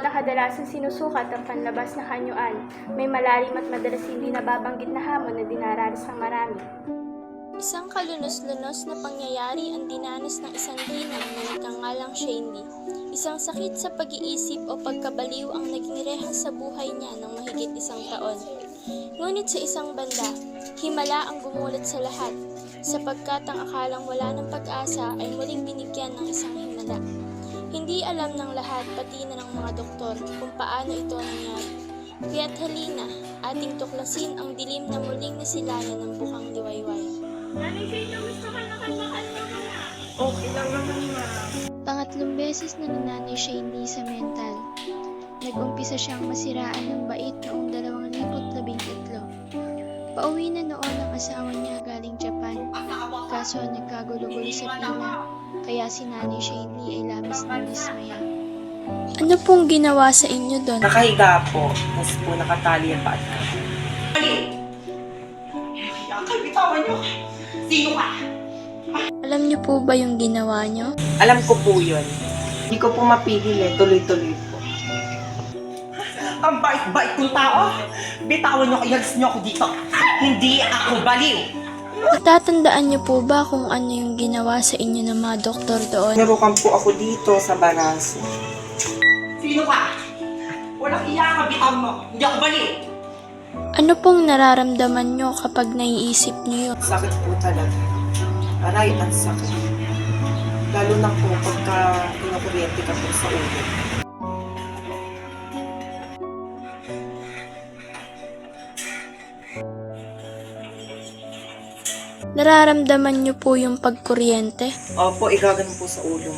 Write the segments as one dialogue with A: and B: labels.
A: na kadalasan sinusukat ang panlabas na kanyuan, may malalim at madalas hindi nababanggit na hamon na dinaranas ng marami.
B: Isang kalunos-lunos na pangyayari ang dinanas ng isang ginang na nagkangalang Shandy. Isang sakit sa pag-iisip o pagkabaliw ang naging rehas sa buhay niya ng mahigit isang taon. Ngunit sa isang banda, himala ang gumulat sa lahat, sapagkat ang akalang wala ng pag-asa ay muling binigyan ng isang himala. Hindi alam ng lahat, pati na ng mga doktor, kung paano ito nangyari. Kaya't halina, ating tuklasin ang dilim na muling nasilayan ng bukang liwayway.
A: Nanay Sino, gusto ka na kalma-kalma ka na.
C: Okay lang naman, ma'am.
B: Pangatlong beses na ni Nanay Shandy sa mental. Nag-umpisa siyang masiraan ng bait noong 2013. Pauwi na noon ang asawa niya galing Japan. Kaso nagkagulo-gulo sa pila, kaya si Nanay Shandy ay labis na dismaya. Ano pong ginawa sa inyo doon?
C: Nakahiga po, tapos po nakatali ang paa. Bitawan niyo! Sino ka?
B: Alam niyo po ba yung ginawa niyo?
C: Alam ko po yun. Hindi ko po mapigil eh, tuloy-tuloy po. Ang bait-bait kong tao! Bitawan niyo, ilags niyo ako dito! Hindi ako baliw!
B: Natatandaan niyo po ba kung ano yung ginawa sa inyo ng mga doktor doon?
C: Narukan po ako dito sa Baraso. Sino ka? Walang iya ka, bitawan mo! Hindi ako baliw!
B: Ano pong nararamdaman niyo kapag naiisip niyo yun?
C: Sakit po talaga. Aray, ang sakit. Lalo na po pagka pinakuryente ka po sa ulo.
B: Nararamdaman niyo po yung pagkuryente?
C: Opo, igaganon po sa ulo.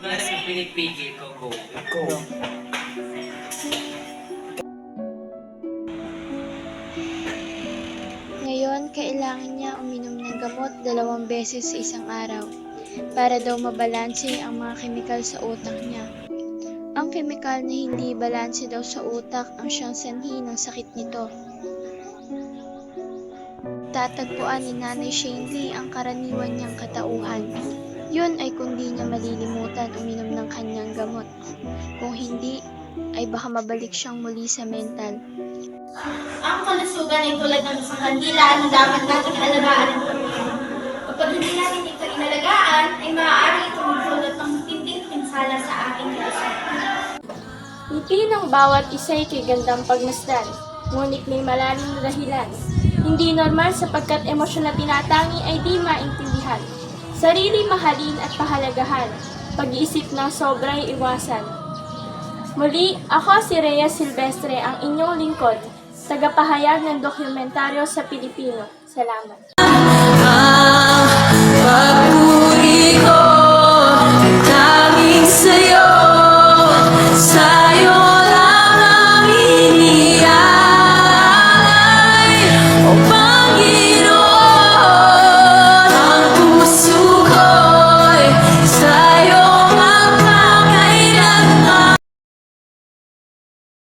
D: Mas yung pinipigil ko, go.
C: Go.
B: Ngayon, kailangan niya uminom ng gamot 2 beses sa isang araw para daw mabalanse ang mga kemikal sa utak niya. Ang kemikal na hindi balanse daw sa utak ang siyang sanhi ng sakit nito. Tatagpuan ni Nanay Shandy ang karaniwan niyang katauhan. Yun ay kung di niya malilimutan uminom ng kanyang gamot. Kung hindi, ay baka mabalik siyang muli sa mental.
E: Ang kalusugan ay tulad ng isang kandila na dapat natin alagaan at pagpapalagay. Kapag hindi natin ito inalagaan, ay maaari itong magdulot ng matinding pinsala sa ating kalusugan.
A: Ngiti ng bawat isa ay kay gandang pagmasdan, ngunit may malalim na dahilan. Hindi normal sapagkat emosyon na tinatangi ay di maintindihan. Sarili mahalin at pahalagahan, pag-iisip ng sobrang iwasan. Muli, ako si Rhea Silvestre, ang inyong lingkod, tagapahayag ng dokumentaryo sa Pilipino. Salamat.